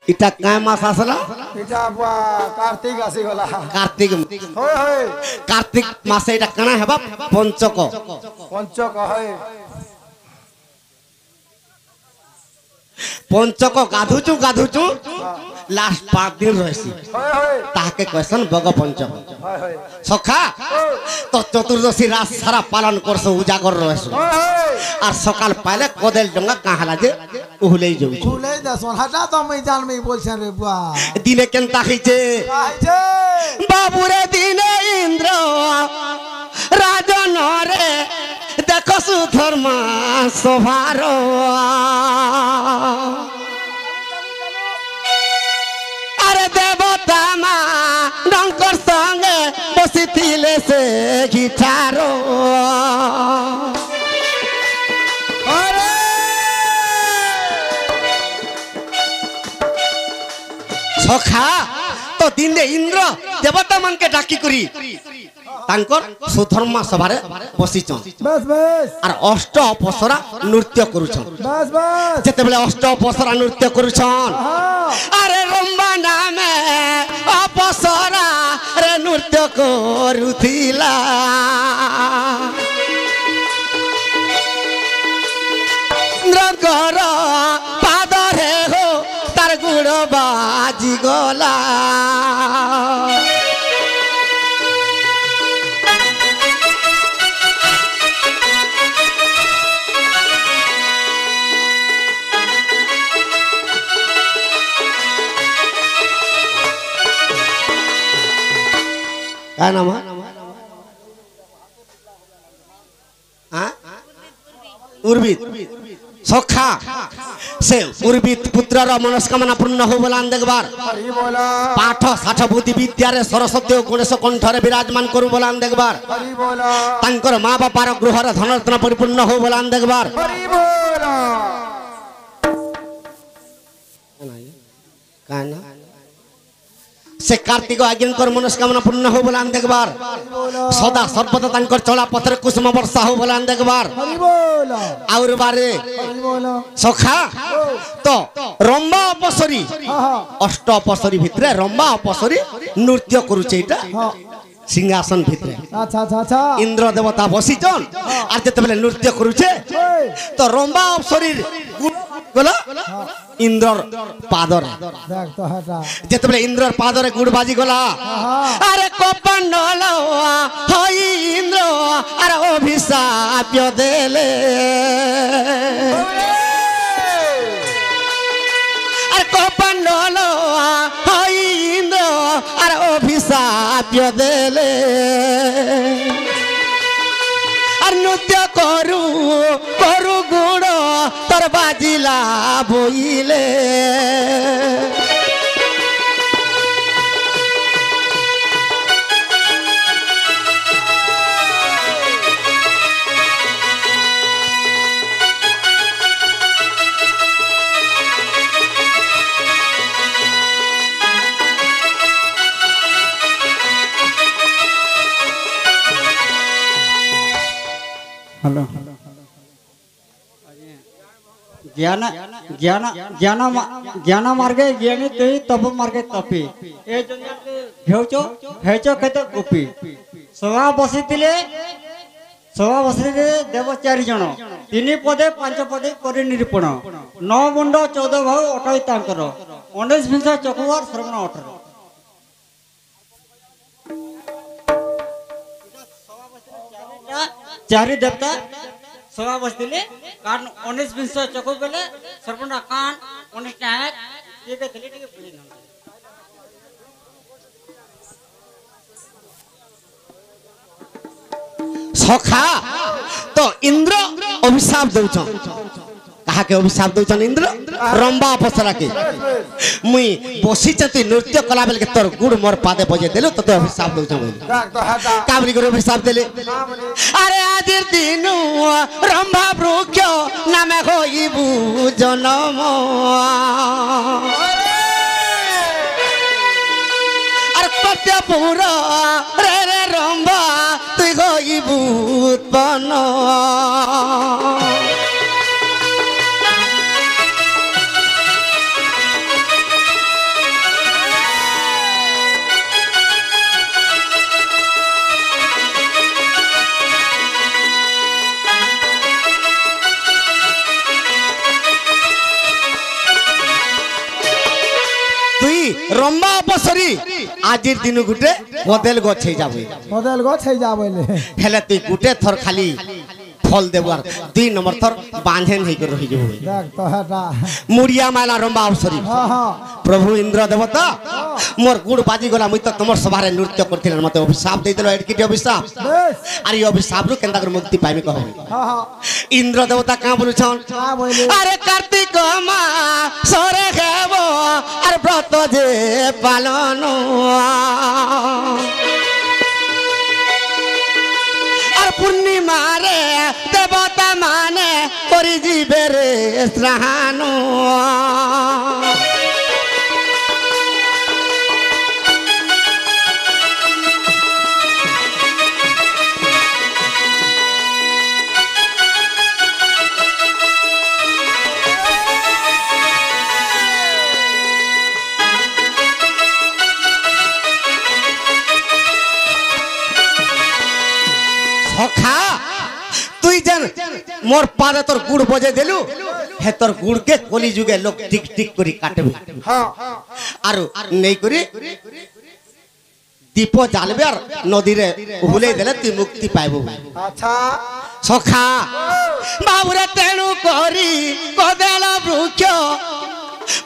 इटा काय मास आसला इटा कार्तिक आसी गला कार्तिक होय होय कार्तिक मासे इटा कणा हेबा पंचक होय पंचक गाधुचु लास्ट 5 दिन रहसी ताके क्वेश्चन बग पंचक सखा तो चतुर्दशी रात सारा पालन करसो उजागर रहसो আর সকাল পাইলে কদেল ডঙ্গা কাহালা যে উহুলেই যাউছ উহুলেই দাসন হাটা তো আমি জানমি বলছেন রে বুয়া দিনে কেন তাকাইছে বাবুরে দিনে ইন্দ্র রাজন রে দেখো সুধর্মা সভার আরে দেবতা মা ডঙ্কর সঙ্গে বসিছিলে সে গিটারো सखा तो दिन इंद्र देवता मान के डाकी करी तांकर सुधर्मा सभारे बसिचन बस बस आर अष्ट अपसरा नृत्य करूछन बस बस जेते बेले अष्ट अपसरा नृत्य करूछन अरे रंबा नामे अपसरा रे नृत्य करूथिला इंद्रकर पादरे हो तार गुड़ बाजी गला क्या नाम है उर्वित सखा से उर्वित पुत्रर मनस्कामना पूर्ण हो बोलान देखबार पाठ साठ बुद्धि विद्यारे सरस्वती गणेश कंठरे विराजमान करू बोलान देखबार तांकर माँ बापार गृहर धनरत्न परिपूर्ण हो बोलान देखबार से कार्तिक आज्ञाकर मनस्कामना पूर्ण हो बोलान देखबार सदा सर्वदा तांकर चला पथरे कुसुम वर्षा हो बोलान देखबार और बारे सखा तो रंबा अपसरी अष्ट अपसरी भितरे रंबा अपसरी नृत्य करूचे इटा सिंहासन भितरे अच्छा अच्छा अच्छा इंद्र देवता बसिचन आर जते बेले नृत्य करूचे तो रंबा अपसरी गला इंद्रर पादरे देख तो हटा जेते बेले इंद्रर पादरे गुड़ बाजी गला अरे कोपंडल हई इंद्र अरे अभिशाप देले अरे कोपंडल हई इंद्र अरे अभिशाप देले नृत्य करू करू गुड़ तर बाजिला बोइले हेलो ज्ञान ज्ञान ज्ञान ज्ञान मार्गे ज्ञानी तई तप मार्गे तपी ए हेउचो हेचो कते गोपी सभा बसितिले देव 4 जण 3 पदे 5 पदे करि निरूपण 9 मुंड 14 भाव 28 तांकर 19 विंश चकुवार श्रवण 18 चारि देवता सभा बसले कान 19 विंश चकु बेले सर्वना कान 19 टाइम ये के थली टिके बुझी न सखा तो इंद्र अभिशाप दउछन कहा के अभिशाप दउछन इंद्र रंबा अपसरा के मुई बसी चती नृत्य कला बेल के तोर गुड़ मोर पादे बजे देलो तो अभिशाप दउछन काबरी को अभिशाप देले अरे आज दिन रंबा वृक्ष नामे होइबू जनम अरे पत्यपुर रे रे रंबा तुई होइबू उत्पन्न রম্বা অপসরী আজির দিন গুটে কদেল গছ হয়ে যাবে কদেল গছ হয়ে যা বলে হেলে তুই গুটে থর খালি ফল দেব আর 2 নম্বর থর বাঁধেন হই করে রহি যাব দেখ তো হেটা মুড়িয়া মালা রম্বা অপসরী হ্যাঁ হ্যাঁ প্রভু ইন্দ্র দেবতা মোর গুড় বাজি গলা মুই তো তোমার সভারে নৃত্য করছিলাম মতে অভিশাপ দেইছিল এর কি অভিশাপ বেশ আর এই অভিশাপ রু কেনতা করে মুক্তি পাইমি কহ হ্যাঁ হ্যাঁ ইন্দ্র দেবতা কা বলছন কা বলে আরে কার্তিক মা সরে খেব আর ব্রত যে পালন আর পূর্ণিমারে দেবতা মানে করি জীবে রে স্নান সখা তুই যেন মোর পাদে তোর গুড় বজে দিলু হে তোর গুড়কে কলি যুগে লোক টিক টিক করি কাটবে আর নেই করি দীপ জ্বালবে আর নদীরে উহুলে দেলে তুই মুক্তি পাইব আচ্ছা সখা বাবুরে তেণু করি কদেল বৃক্ষ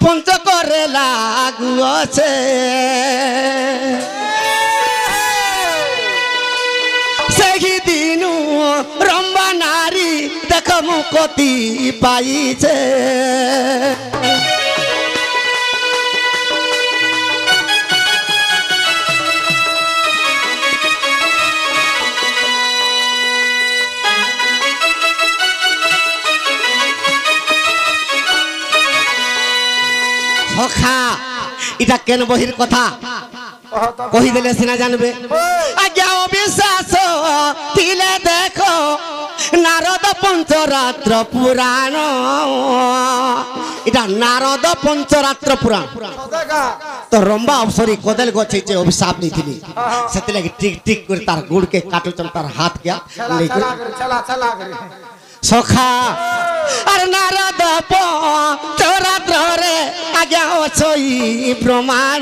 পঞ্চ করে লাগু আছে সেই দিনু রম্বা নারী দেখ মুকতি পাইছে সখা এটা কেন বহির কথা কহিদেলে সিনা জানবে আজ্ঞা অবিশ্বাস দিলে দেখো নারদ পঞ্চরাত্র পুরাণ এটা নারদ পঞ্চরাত্র পুরাণ তো রম্বা অপসরী কদেল গছ যে অভিশাপ নিয়েছিলি সেতিলাগি টিক টিক করে তার গুড়কে কাটুচন তার হাত গিয়া সখা আর নারদ পঞ্চরাত্র রে আজ্ঞা অছই প্রমাণ